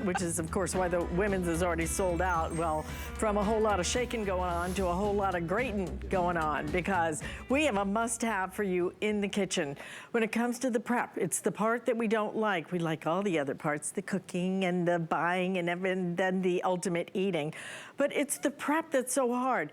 Which is, of course, why the women's is already sold out. Well, from a whole lot of shaking going on to a whole lot of grating going on, because we have a must-have for you in the kitchen. When it comes to the prep, it's the part that we don't like. We like all the other parts, the cooking and the buying and then the ultimate eating. But it's the prep that's so hard.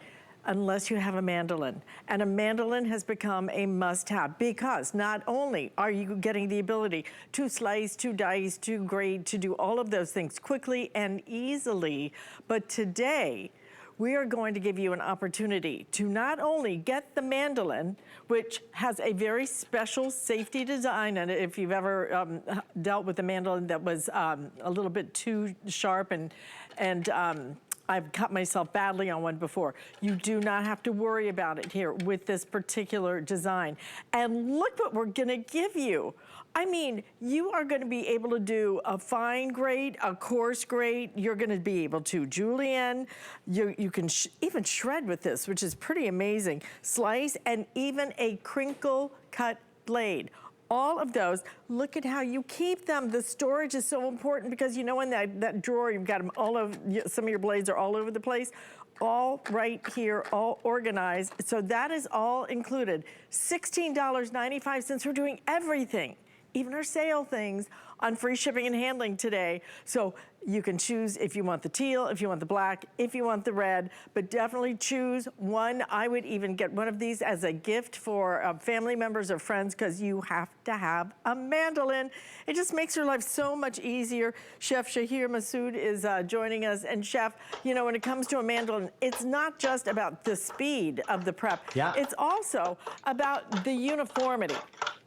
Unless you have a mandolin. And a mandolin has become a must-have, because not only are you getting the ability to slice, to dice, to grate, to do all of those things quickly and easily, but today, we are going to give you an opportunity to not only get the mandolin, which has a very special safety design, and if you've ever dealt with a mandolin that was a little bit too sharp and I've cut myself badly on one before. You do not have to worry about it here with this particular design. And look what we're gonna give you. I mean, you are gonna be able to do a fine grate, a coarse grate. You're gonna be able to Julienne. You can even shred with this, which is pretty amazing. Slice, and even a crinkle cut blade. All of those, look at how you keep them. The storage is so important, because you know in that drawer, you've got them all over, some of your blades are all over the place, all right here, all organized. So that is all included. $16.95, we're doing everything, even our sale things, on free shipping and handling today. So you can choose if you want the teal, if you want the black, if you want the red, but definitely choose one. I would even get one of these as a gift for family members or friends, because you have to have a mandolin. It just makes your life so much easier. Chef Shahir Massoud is joining us. And Chef, you know, when it comes to a mandolin, it's not just about the speed of the prep. Yeah. It's also about the uniformity.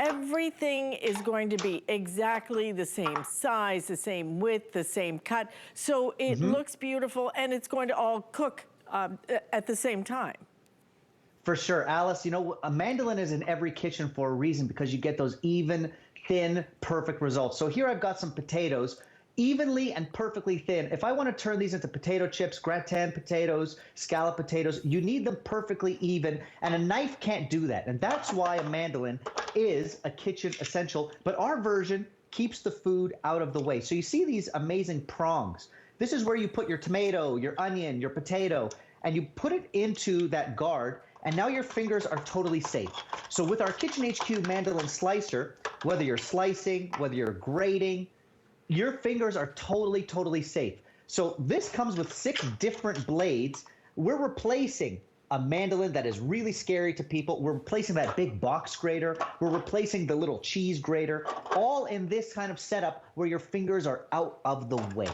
Everything is going to be exactly the same size, the same width, the same cut. So it looks beautiful, and it's going to all cook at the same time. For sure. Alice, you know, a mandolin is in every kitchen for a reason, because you get those even, thin, perfect results. So here I've got some potatoes, evenly and perfectly thin. If I want to turn these into potato chips, gratin potatoes, scallop potatoes, you need them perfectly even, and a knife can't do that. And that's why a mandolin is a kitchen essential, but our version keeps the food out of the way. So you see these amazing prongs. This is where you put your tomato, your onion, your potato, and you put it into that guard, and now your fingers are totally safe. So with our Kitchen HQ mandolin slicer, whether you're slicing, whether you're grating, your fingers are totally, totally safe. So this comes with 6 different blades. We're replacing a mandolin that is really scary to people. We're replacing that big box grater. We're replacing the little cheese grater, all in this kind of setup where your fingers are out of the way.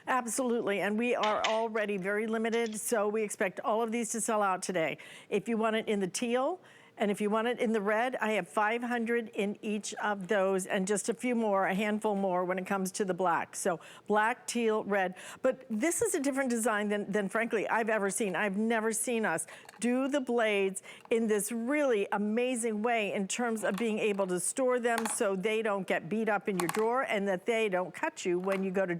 Absolutely, and we are already very limited, so we expect all of these to sell out today. If you want it in the teal, and if you want it in the red, I have 500 in each of those, and just a few more, a handful more when it comes to the black. So black, teal, red. But this is a different design than frankly, I've ever seen. I've never seen us do the blades in this really amazing way, in terms of being able to store them so they don't get beat up in your drawer, and that they don't cut you when you go to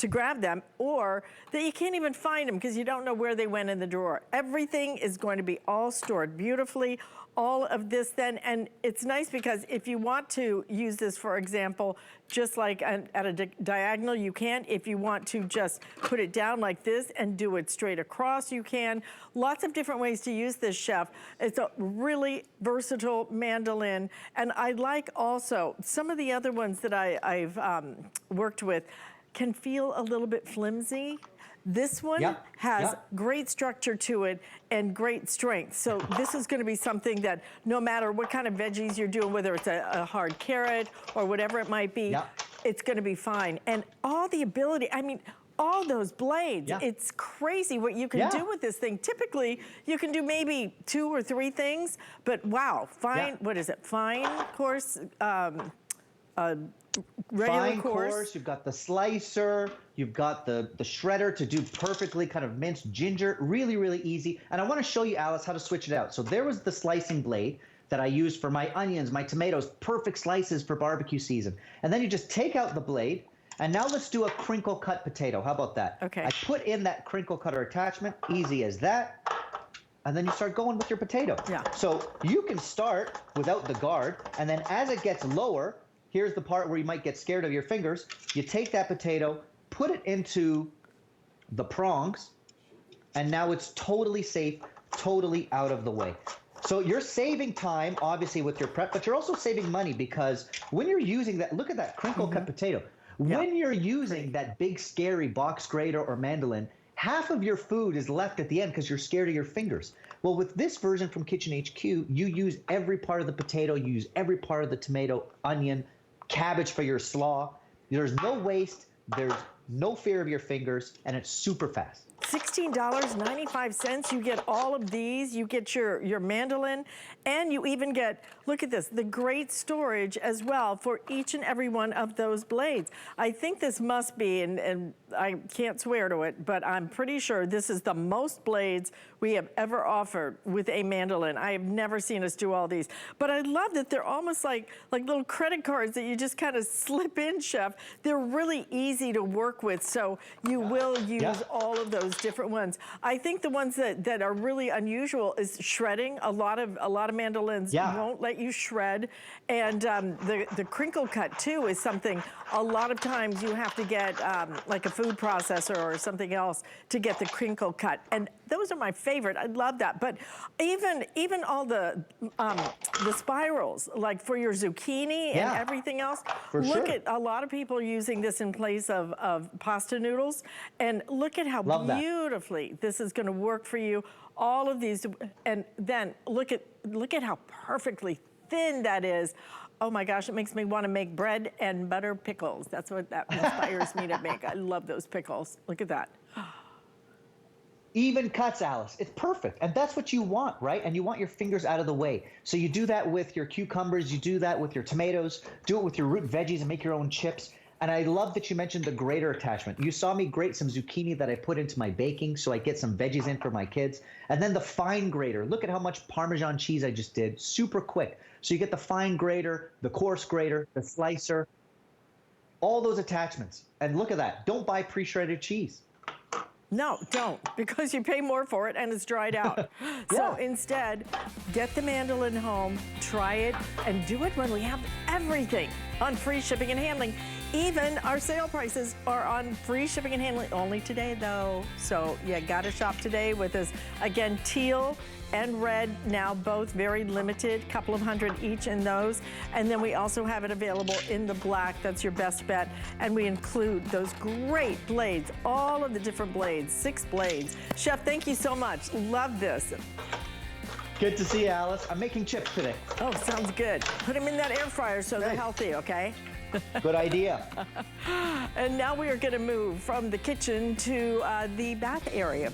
grab them, or that you can't even find them because you don't know where they went in the drawer. Everything is going to be all stored beautifully. All of this then, and it's nice because if you want to use this, for example, just like at a diagonal, you can. If you want to just put it down like this and do it straight across, you can. Lots of different ways to use this, Chef. It's a really versatile mandolin. And I like also, some of the other ones that I've worked with can feel a little bit flimsy. This one has great structure to it and great strength. So this is going to be something that no matter what kind of veggies you're doing, whether it's a hard carrot or whatever it might be, it's going to be fine. And all the ability, I mean, all those blades, it's crazy what you can do with this thing. Typically, you can do maybe 2 or 3 things, but wow, fine, what is it? Fine, coarse, regular fine coarse, you've got the slicer, you've got the shredder to do perfectly kind of minced ginger, really, really easy. And I want to show you, Alice, how to switch it out. So there was the slicing blade that I used for my onions, my tomatoes, perfect slices for barbecue season. And then you just take out the blade, and now let's do a crinkle cut potato. How about that? Okay. I put in that crinkle cutter attachment, easy as that. And then you start going with your potato. Yeah. So you can start without the guard, and then as it gets lower, here's the part where you might get scared of your fingers. You take that potato, put it into the prongs, and now it's totally safe, totally out of the way. So you're saving time, obviously, with your prep, but you're also saving money because when you're using that, look at that crinkle cut potato. When you're using that big, scary box grater or Mandoline, half of your food is left at the end because you're scared of your fingers. Well, with this version from Kitchen HQ, you use every part of the potato, you use every part of the tomato, onion, cabbage for your slaw. There's no waste, there's no fear of your fingers, and it's super fast. $16.95, you get all of these, you get your Mandoline, and you even get, look at this, the great storage as well for each and every one of those blades. I think this must be, and I can't swear to it, but I'm pretty sure this is the most blades we have ever offered with a Mandoline. I have never seen us do all these. But I love that they're almost like little credit cards that you just kind of slip in, Chef. They're really easy to work with, so you will use all of those different ones. I think the ones that are really unusual is shredding. A lot of mandolins won't let you shred, and the crinkle cut too is something. A lot of times you have to get like a food processor or something else to get the crinkle cut, and those are my favorite. I love that. But even all the spirals, like for your zucchini and everything else. Look at a lot of people using this in place of pasta noodles, and look at how beautifully this is going to work for you. All of these, and then look at how perfectly thin that is. Oh my gosh, it makes me want to make bread and butter pickles. That's what that inspires me to make. I love those pickles. Look at that. Even cuts, Alice. It's perfect. And that's what you want, right? And you want your fingers out of the way. So you do that with your cucumbers. You do that with your tomatoes. Do it with your root veggies and make your own chips. And I love that you mentioned the grater attachment. You saw me grate some zucchini that I put into my baking so I get some veggies in for my kids. And then the fine grater. Look at how much Parmesan cheese I just did. Super quick. So you get the fine grater, the coarse grater, the slicer, all those attachments. And look at that. Don't buy pre-shredded cheese. No, don't, because you pay more for it and it's dried out. So instead, get the Mandoline home, try it, and do it when we have everything on free shipping and handling. Even our sale prices are on free shipping and handling only today, though. So you gotta shop today with us. Again, teal and red, now both very limited, couple of hundred each in those. And then we also have it available in the black, that's your best bet. And we include those great blades, all of the different blades, 6 blades. Chef, thank you so much, love this. Good to see you, Alice. I'm making chips today. Oh, sounds good. Put them in that air fryer so they're healthy, okay? Good idea. And now we are gonna move from the kitchen to the bath area.